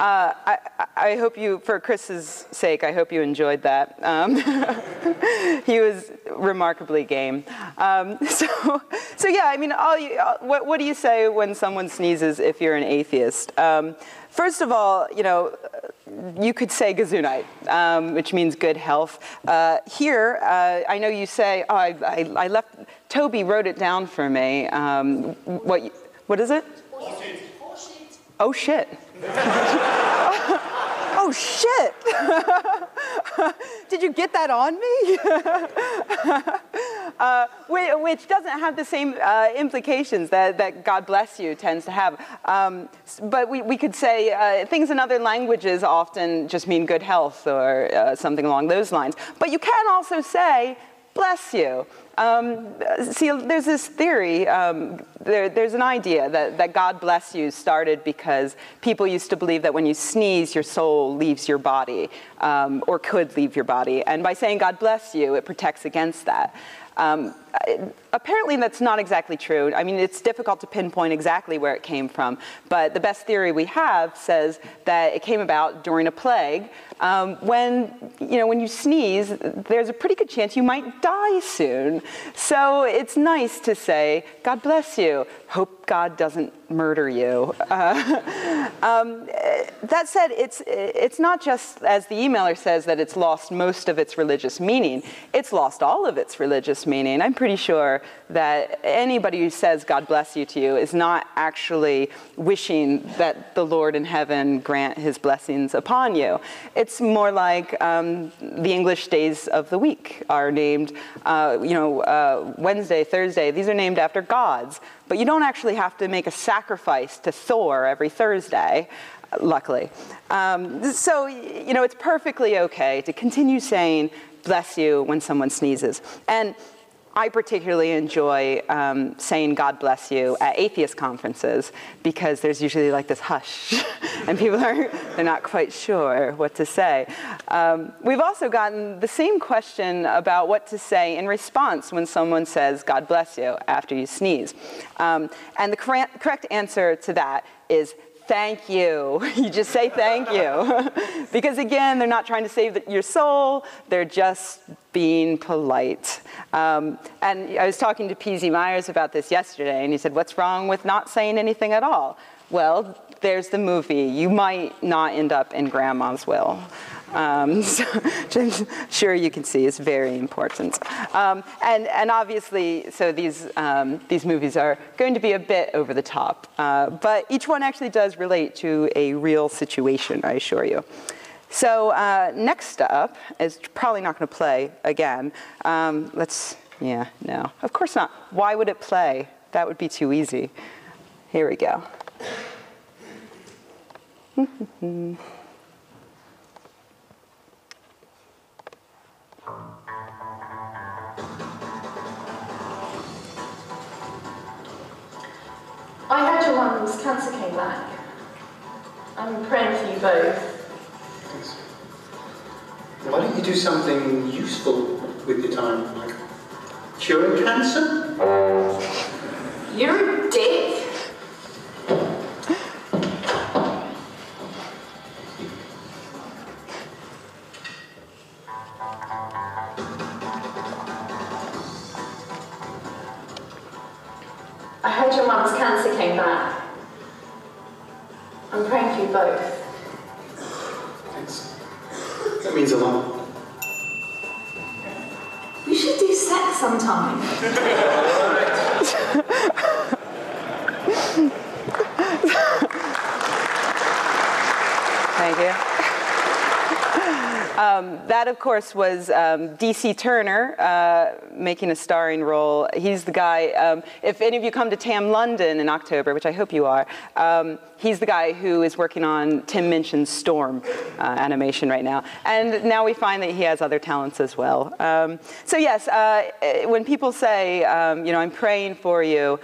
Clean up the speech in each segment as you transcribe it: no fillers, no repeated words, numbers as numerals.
I hope you, for Chris's sake, I hope you enjoyed that. He was remarkably game. So yeah, I mean, what do you say when someone sneezes if you're an atheist? First of all, you know, you could say Gesundheit, which means good health. Here, I know you say, oh, I left, Toby wrote it down for me. What is it? Oh, shit. Oh, shit. Did you get that on me? Which doesn't have the same implications that God bless you tends to have. But we could say things in other languages often just mean good health or something along those lines. But you can also say, bless you. See, there's this theory, there's an idea that God bless you started because people used to believe that when you sneeze, your soul leaves your body, or could leave your body. And by saying God bless you, it protects against that. Apparently that's not exactly true. I mean, it's difficult to pinpoint exactly where it came from, but the best theory we have says that it came about during a plague. When you sneeze, there's a pretty good chance you might die soon. So it's nice to say, God bless you. Hope God doesn't murder you. That said, it's not just, as the emailer says, that it's lost most of its religious meaning. It's lost all of its religious meaning. I'm pretty sure that anybody who says God bless you to you is not actually wishing that the Lord in heaven grant his blessings upon you. It's more like the English days of the week are named, Wednesday, Thursday. These are named after gods. But you don't actually have to make a sacrifice to Thor every Thursday, luckily. So, it's perfectly okay to continue saying bless you when someone sneezes. And I particularly enjoy saying God bless you at atheist conferences because there's usually like this hush and people they're not quite sure what to say. We've also gotten the same question about what to say in response when someone says God bless you after you sneeze. And the correct answer to that is thank you. You just say thank you. Because again, they're not trying to save your soul, they're just being polite. And I was talking to P.Z. Myers about this yesterday, and he said, what's wrong with not saying anything at all? Well, there's the movie. You might not end up in Grandma's will. So, sure, you can see it's very important. And obviously, so these movies are going to be a bit over the top. But each one actually does relate to a real situation, I assure you. So next up is probably not going to play again. No, of course not. Why would it play? That would be too easy. Here we go. I had your mum's cancer came back. I'm praying for you both. Thanks. Why don't you do something useful with your time, like curing cancer? You're a dick. I heard your mum's cancer came back. I'm praying for you both. Thanks. That means a lot. We should do sex sometime. Thank you. That, of course, was D.C. Turner making a starring role. He's the guy, if any of you come to TAM London in October, which I hope you are, he's the guy who is working on Tim Minchin's Storm animation right now. And now we find that he has other talents as well. So yes, when people say, I'm praying for you,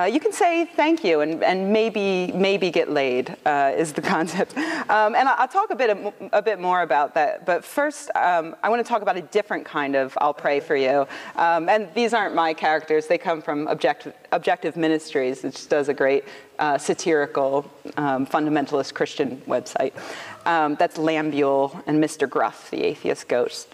you can say thank you and maybe get laid is the concept. And I'll talk a bit more about that. But first, I want to talk about a different kind of I'll pray for you. And these aren't my characters. They come from Objective Ministries, which does a great satirical fundamentalist Christian website. That's Lambule and Mr. Gruff, the atheist goat.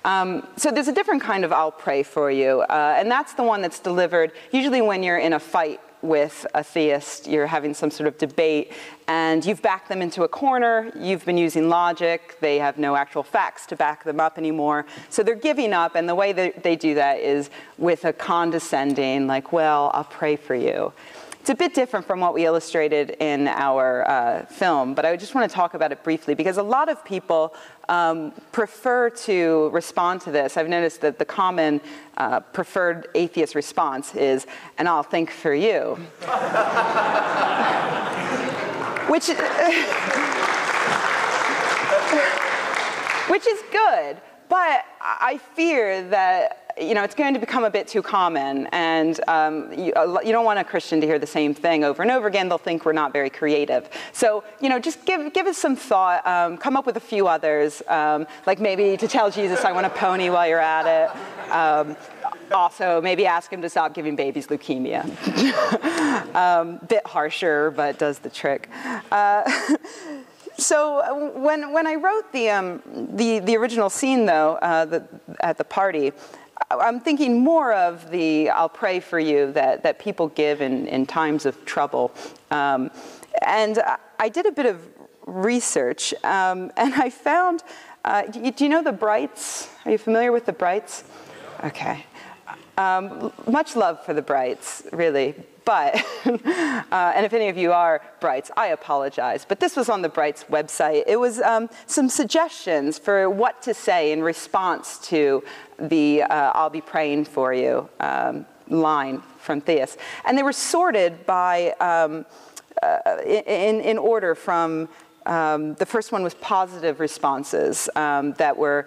So there's a different kind of I'll pray for you, and that's the one that's delivered usually when you're in a fight with a theist, you're having some sort of debate, and you've backed them into a corner, you've been using logic, they have no actual facts to back them up anymore, so they're giving up, and the way that they do that is with a condescending, like, well, I'll pray for you. It's a bit different from what we illustrated in our film, but I just want to talk about it briefly because a lot of people prefer to respond to this. I've noticed that the common preferred atheist response is, and I'll think for you. which is good, but I fear that it's going to become a bit too common, and you don't want a Christian to hear the same thing over and over again. They'll think we're not very creative. So, just give us some thought. Come up with a few others, like maybe to tell Jesus I want a pony while you're at it. Also, maybe ask him to stop giving babies leukemia. Bit harsher, but does the trick. So when I wrote the original scene, though, at the party, I'm thinking more of the I'll pray for you that people give in times of trouble. And I did a bit of research, and I found, do you know the Brights? Are you familiar with the Brights? Okay. Much love for the Brights, really. But, and if any of you are Brights, I apologize. But this was on the Brights website. It was some suggestions for what to say in response to the I'll be praying for you line from theists. And they were sorted by, in order from, the first one was positive responses that were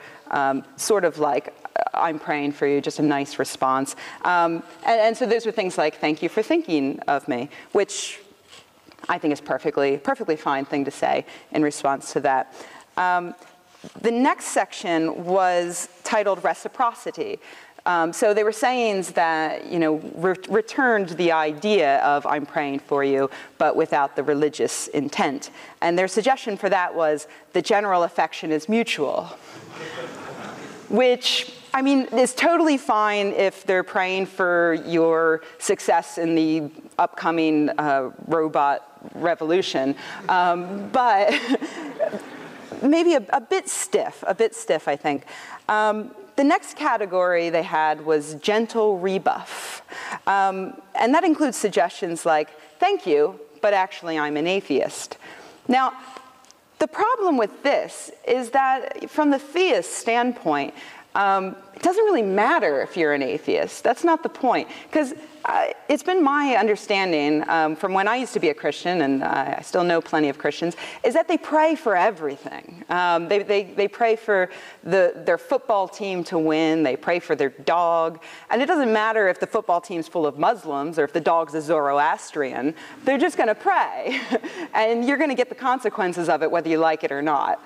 sort of like, I'm praying for you, just a nice response. And so those were things like, thank you for thinking of me, which I think is perfectly fine thing to say in response to that. The next section was titled reciprocity. So they were sayings that, returned the idea of I'm praying for you, but without the religious intent. And their suggestion for that was the general affection is mutual, which, I mean, is totally fine if they're praying for your success in the upcoming robot revolution, but maybe a bit stiff, I think. The next category they had was gentle rebuff. And that includes suggestions like, thank you, but actually I'm an atheist. Now, the problem with this is that from the theist standpoint, it doesn't really matter if you're an atheist. That's not the point. Because it's been my understanding from when I used to be a Christian, and I still know plenty of Christians, is that they pray for everything. They pray for their football team to win. They pray for their dog. And it doesn't matter if the football team's full of Muslims or if the dog's a Zoroastrian. They're just going to pray. And you're going to get the consequences of it whether you like it or not.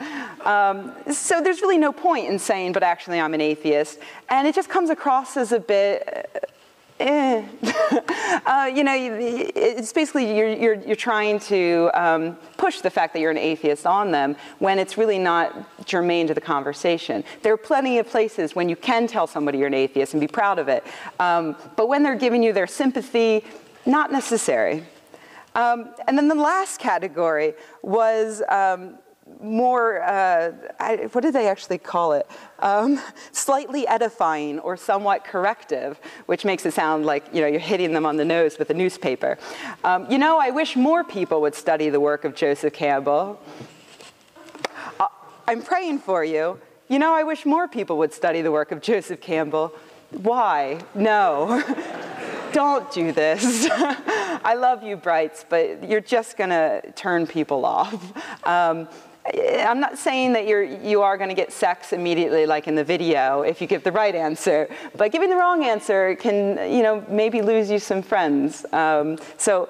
So there's really no point in saying, but actually I'm an atheist. And it just comes across as a bit... it's basically you're trying to push the fact that you're an atheist on them when it's really not germane to the conversation. There are plenty of places when you can tell somebody you're an atheist and be proud of it, but when they're giving you their sympathy, not necessary. And then the last category was more, what did they actually call it? Slightly edifying or somewhat corrective, which makes it sound like you're hitting them on the nose with a newspaper. I wish more people would study the work of Joseph Campbell. I'm praying for you. I wish more people would study the work of Joseph Campbell. Why? No. Don't do this. I love you, Brights, but you're just going to turn people off. I'm not saying that you are going to get sex immediately like in the video if you give the right answer, but giving the wrong answer can, maybe lose you some friends. So,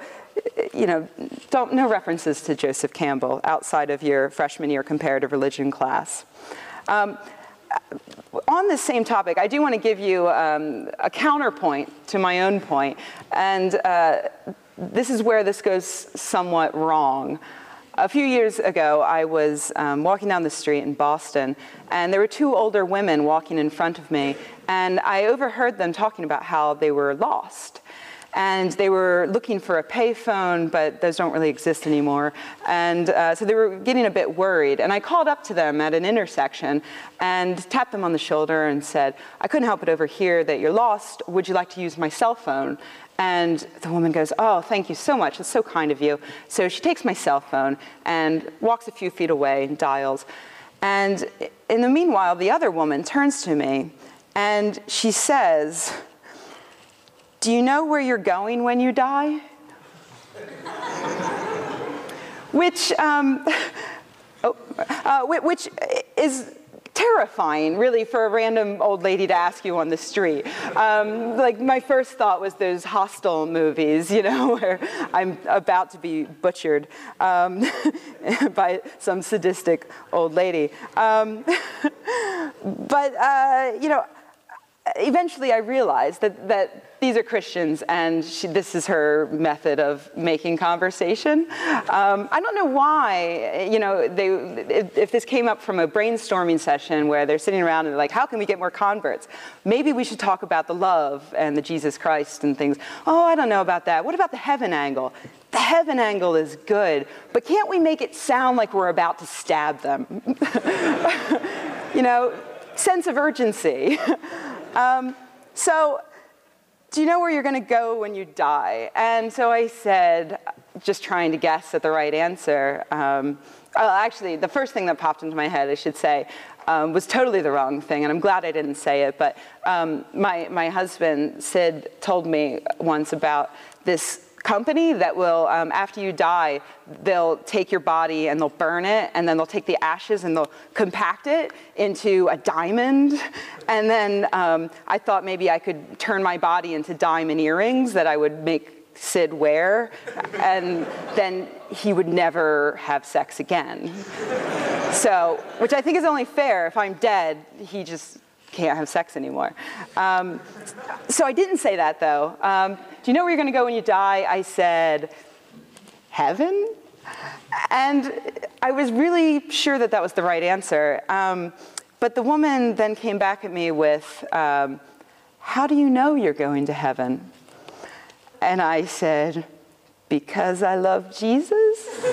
no references to Joseph Campbell outside of your freshman year comparative religion class. On this same topic, I do want to give you a counterpoint to my own point, and this is where this goes somewhat wrong. A few years ago, I was walking down the street in Boston, and there were two older women walking in front of me, and I overheard them talking about how they were lost. And they were looking for a payphone, but those don't really exist anymore. And so they were getting a bit worried. And I called up to them at an intersection and tapped them on the shoulder and said, I couldn't help but overhear that you're lost. Would you like to use my cell phone? And the woman goes, oh, thank you so much. It's so kind of you. So she takes my cell phone and walks a few feet away and dials. And in the meanwhile, the other woman turns to me and she says, do you know where you're going when you die? Which is terrifying, really, for a random old lady to ask you on the street. Like, my first thought was those Hostel movies, you know, where I'm about to be butchered by some sadistic old lady. You know, eventually I realized that these are Christians, and this is her method of making conversation. I don't know why, you know, if this came up from a brainstorming session where they're sitting around and they're like, how can we get more converts? Maybe we should talk about the love and the Jesus Christ and things. Oh, I don't know about that. What about the heaven angle? The heaven angle is good, but can't we make it sound like we're about to stab them? You know, sense of urgency. So, do you know where you're going to go when you die? And so I said, just trying to guess at the right answer. Actually, the first thing that popped into my head, I should say, was totally the wrong thing, and I'm glad I didn't say it. But my husband, Sid, told me once about this company that will, after you die, they'll take your body and they'll burn it, and then they'll take the ashes and they'll compact it into a diamond. And then I thought maybe I could turn my body into diamond earrings that I would make Sid wear, and then he would never have sex again. So, which I think is only fair. If I'm dead, he just can't have sex anymore. So I didn't say that, though. Do you know where you're going to go when you die? I said, heaven? And I was really sure that that was the right answer. But the woman then came back at me with, how do you know you're going to heaven? And I said, because I love Jesus.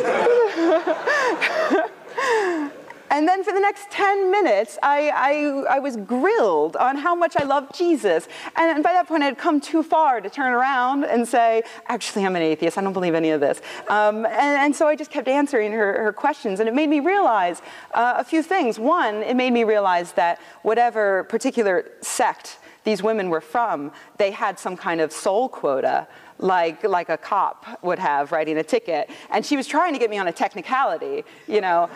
And then for the next 10 minutes, I was grilled on how much I loved Jesus. And by that point, I had come too far to turn around and say, actually, I'm an atheist. I don't believe any of this. And so I just kept answering her questions. And it made me realize a few things. One, it made me realize that whatever particular sect these women were from, they had some kind of soul quota, like a cop would have writing a ticket. And she was trying to get me on a technicality, you know.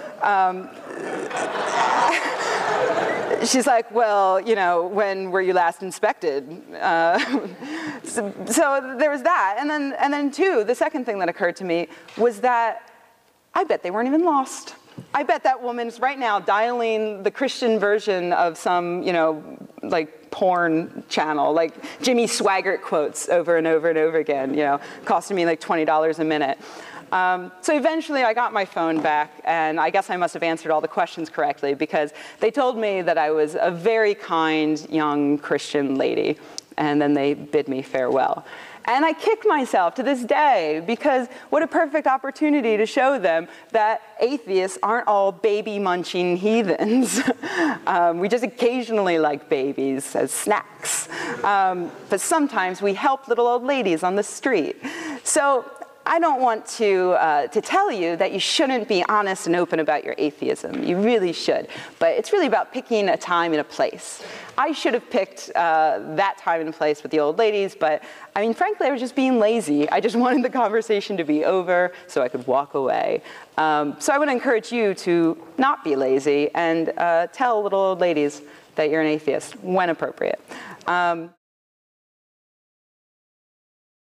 She's like, well, you know, when were you last inspected? So there was that. And then two, the second thing that occurred to me was that I bet they weren't even lost. I bet that woman's right now dialing the Christian version of some, you know, like porn channel, like Jimmy Swaggart quotes over and over and over again, you know, costing me like $20 a minute. So eventually I got my phone back, and I guess I must have answered all the questions correctly, because they told me that I was a very kind young Christian lady, and then they bid me farewell. And I kick myself to this day, because what a perfect opportunity to show them that atheists aren't all baby-munching heathens. We just occasionally like babies as snacks. But sometimes we help little old ladies on the street. So I don't want to tell you that you shouldn't be honest and open about your atheism. You really should. But it's really about picking a time and a place. I should have picked that time and place with the old ladies, but I mean, frankly, I was just being lazy. I just wanted the conversation to be over so I could walk away. So I would encourage you to not be lazy and tell little old ladies that you're an atheist when appropriate.